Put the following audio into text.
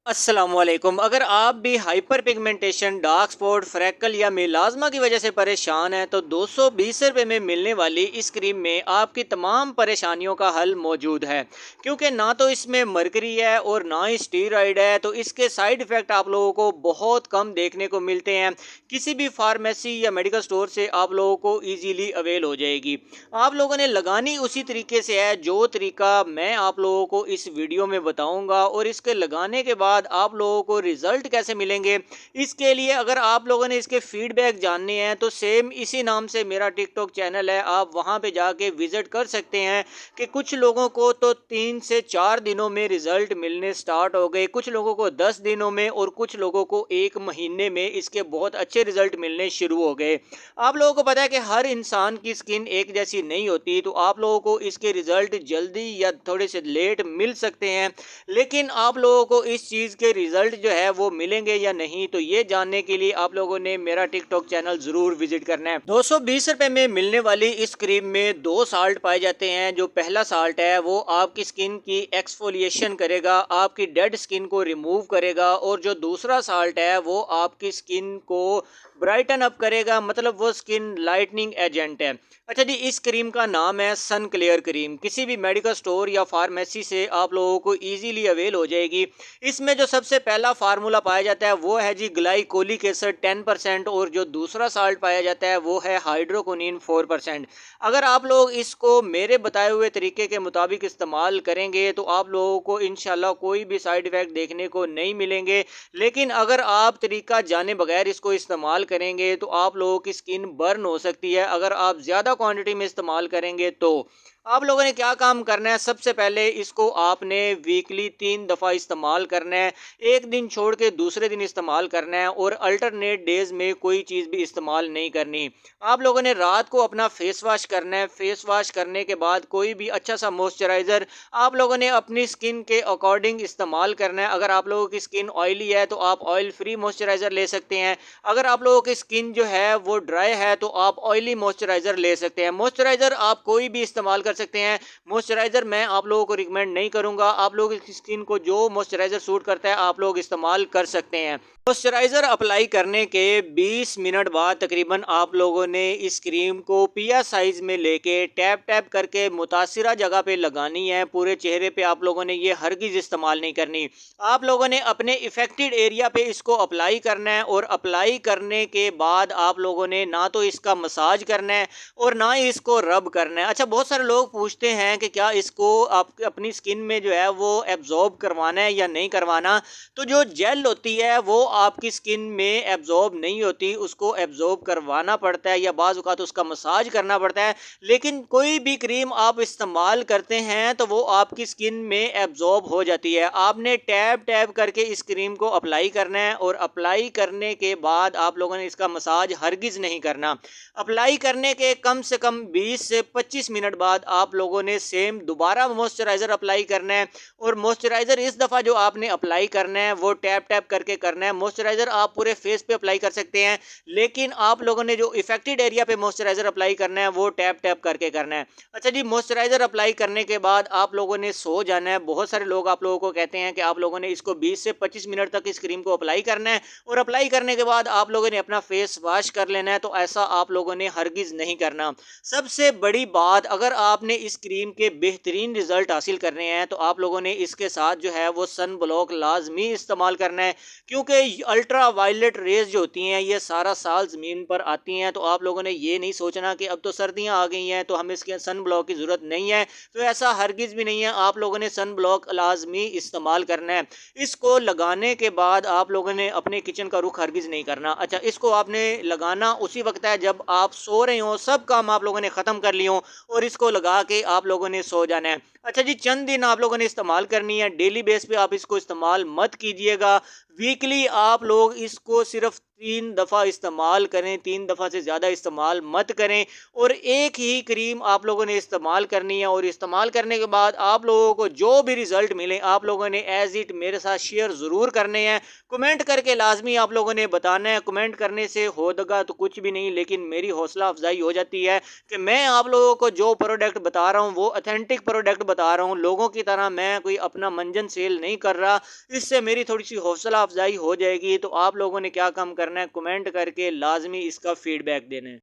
अस्सलामुअलैकुम। अगर आप भी hyper pigmentation, dark spot, freckle या मेलाज़्मा की वजह से परेशान हैं तो 220 रुपए में मिलने वाली इस क्रीम में आपकी तमाम परेशानियों का हल मौजूद है। क्योंकि ना तो इसमें मरकरी है और ना ही स्टीरॉयड है, तो इसके साइड इफ़ेक्ट आप लोगों को बहुत कम देखने को मिलते हैं। किसी भी फार्मेसी या मेडिकल स्टोर से आप लोगों को ईज़िली अवेल हो जाएगी। आप लोगों ने लगानी उसी तरीके से है जो तरीका मैं आप लोगों को इस वीडियो में बताऊँगा, और इसके लगाने के बाद आप लोगों को रिजल्ट कैसे मिलेंगे, इसके लिए अगर आप लोगों ने इसके फीडबैक जानने हैं तो सेम इसी नाम से मेरा टिकटॉक चैनल है, आप वहां पे जाके विजिट कर सकते हैं। कि कुछ लोगों को तो 3 से 4 दिनों में रिजल्ट मिलने स्टार्ट हो गए, कुछ लोगों को 10 दिनों में, और कुछ लोगों को 1 महीने में इसके बहुत अच्छे रिजल्ट मिलने शुरू हो गए। आप लोगों को पता है कि हर इंसान की स्किन एक जैसी नहीं होती, तो आप लोगों को इसके रिजल्ट जल्दी या थोड़े से लेट मिल सकते हैं। लेकिन आप लोगों को इस चीज़ के रिजल्ट जो है वो मिलेंगे या नहीं, तो ये जानने के लिए आप लोगों ने मेरा टिकटॉक चैनल ज़रूर विजिट करना है। 220 रुपए में मिलने वाली इस क्रीम में 2 साल्ट पाए जाते हैं। जो पहला साल्ट है वो आपकी स्किन की एक्सफोलिएशन करेगा, आपकी डेड स्किन को रिमूव करेगा, और जो दूसरा साल्ट है वो आपकी स्किन को ब्राइटन अप करेगा, मतलब वो स्किन लाइटनिंग एजेंट है। अच्छा जी, इस क्रीम का नाम है सन क्लियर क्रीम। किसी भी मेडिकल स्टोर या फार्मेसी से आप लोगों को इजीली अवेल हो जाएगी। इसमें जो सबसे पहला फार्मूला पाया जाता है वो है जी ग्लाइकोलिक एसिड 10%, और जो दूसरा साल्ट पाया जाता है वो है हाइड्रोकोनिन 4%। अगर आप लोग इसको मेरे बताए हुए तरीके के मुताबिक इस्तेमाल करेंगे तो आप लोगों को इंशाल्लाह कोई भी साइड इफ़ेक्ट देखने को नहीं मिलेंगे। लेकिन अगर आप तरीका जाने बगैर इसको इस्तेमाल करेंगे तो आप लोगों की स्किन बर्न हो सकती है। अगर आप ज़्यादा क्वांटिटी में इस्तेमाल करेंगे तो आप लोगों ने क्या काम करना है, सबसे पहले इसको आपने वीकली 3 दफ़ा इस्तेमाल करना है। एक दिन छोड़ के दूसरे दिन इस्तेमाल करना है, और अल्टरनेट डेज में कोई चीज़ भी इस्तेमाल नहीं करनी। आप लोगों ने रात को अपना फेस वॉश करना है। फेस वॉश करने के बाद कोई भी अच्छा सा मॉइस्चराइज़र आप लोगों ने अपनी स्किन के अकॉर्डिंग इस्तेमाल करना है। अगर आप लोगों की स्किन ऑयली है तो आप ऑयल फ्री मॉइस्चराइज़र ले सकते हैं। अगर आप लोगों की स्किन जो है वो ड्राई है तो आप ऑयली मॉइस्चराइज़र ले सकते हैं। मॉइस्चराइज़र आप कोई भी इस्तेमाल कर सकते हैं। मॉइस्चराइज़र मैं आप लोगों को रिकमेंड नहीं करूंगा। आप लोगों की स्किन को जो मॉइस्चराइज़र सूट करता है आप लोग इस्तेमाल कर सकते हैं। मॉइस्चराइज़र अप्लाई करने के 20 मिनट बाद तकरीबन आप लोगों ने इस क्रीम को पिया साइज़ में लेके टैप टैप करके मुतासिरा जगह पे लगानी है। पूरे चेहरे पे आप लोगों ने ये हरगिज़ इस्तेमाल नहीं करनी। आप लोगों ने अपने इफ़ेक्टेड एरिया पे इसको अप्लाई करना है, और अप्लाई करने के बाद आप लोगों ने ना तो इसका मसाज करना है और ना ही इसको रब करना है। अच्छा, बहुत सारे लोग पूछते हैं कि क्या इसको आप अपनी स्किन में जो है वो एब्जॉर्ब करवाना है या नहीं करवाना। तो जो जेल होती है वो आपकी स्किन में एब्जॉर्ब नहीं होती, उसको एब्जॉर्ब करवाना पड़ता है या बाज़ औक़ात उसका मसाज करना पड़ता है। लेकिन कोई भी क्रीम आप इस्तेमाल करते हैं तो वो आपकी स्किन में एब्जॉर्ब हो जाती है। आपने टैप टैप करके इस क्रीम को अप्लाई करना है, और अप्लाई करने के बाद आप लोगों ने इसका मसाज हरगिज़ नहीं करना। अप्लाई करने के कम से कम 20 से 25 मिनट बाद आप लोगों ने सेम दोबारा मॉइस्चराइज़र अप्लाई करना है, और मॉइस्चराइज़र इस दफ़ा जो आपने अप्लाई करना है वो टैप टैप करके करना है। मॉइस्चराइज़र आप पूरे फेस पे अप्लाई कर सकते हैं, लेकिन आप लोगों ने जो इफेक्टेड एरिया पे मॉइस्चराइज़र अप्लाई करना है वो टैप टैप करके करना है। अच्छा जी, मॉइस्चराइज़र अप्लाई करने के बाद आप लोगों ने सो जाना है। बहुत सारे लोग आप लोगों को कहते हैं कि आप लोगों ने इसको 20 से 25 मिनट तक इस क्रीम को अप्लाई करना है, और अप्लाई करने के बाद आप लोगों ने अपना फेस वॉश कर लेना है। तो ऐसा आप लोगों ने हरगिज़ नहीं करना। सबसे बड़ी बात, अगर आपने इस क्रीम के बेहतरीन रिजल्ट हासिल करने हैं तो आप लोगों ने इसके साथ जो है वो सन ब्लॉक लाजमी इस्तेमाल करना है। क्योंकि अल्ट्रा वायलेट रेज जो होती हैं ये सारा साल ज़मीन पर आती हैं, तो आप लोगों ने ये नहीं सोचना कि अब तो सर्दियां आ गई हैं तो हमें इसके सन ब्लॉक की ज़रूरत नहीं है। तो ऐसा हरगिज़ भी नहीं है। आप लोगों ने सन ब्लॉक लाजमी इस्तेमाल करना है। इसको लगाने के बाद आप लोगों ने अपने किचन का रुख हरगिज़ नहीं करना। अच्छा, इसको आपने लगाना उसी वक्त है जब आप सो रहे हो, सब काम आप लोगों ने ख़त्म कर लिए हो, और इसको लगा के आप लोगों ने सो जाना है। अच्छा जी, चंद दिन आप लोगों ने इस्तेमाल करनी है, डेली बेस पे आप इसको इस्तेमाल मत कीजिएगा। वीकली आप लोग इसको सिर्फ 3 दफ़ा इस्तेमाल करें, 3 दफ़ा से ज़्यादा इस्तेमाल मत करें, और एक ही क्रीम आप लोगों ने इस्तेमाल करनी है। और इस्तेमाल करने के बाद आप लोगों को जो भी रिज़ल्ट मिले आप लोगों ने एज़ इट मेरे साथ शेयर ज़रूर करने हैं। कमेंट करके लाजमी आप लोगों ने बताना है। कमेंट करने से होगा तो कुछ भी नहीं, लेकिन मेरी हौसला अफजाई हो जाती है कि मैं आप लोगों को जो प्रोडक्ट बता रहा हूँ वो ऑथेंटिक प्रोडक्ट बता रहा हूँ, लोगों की तरह मैं कोई अपना मंजन सेल नहीं कर रहा। इससे मेरी थोड़ी-सी हौसला अफ़ज़ाई हो जाएगी। तो आप लोगों ने क्या काम करना है, कमेंट करके लाज़मी इसका फ़ीडबैक देना है।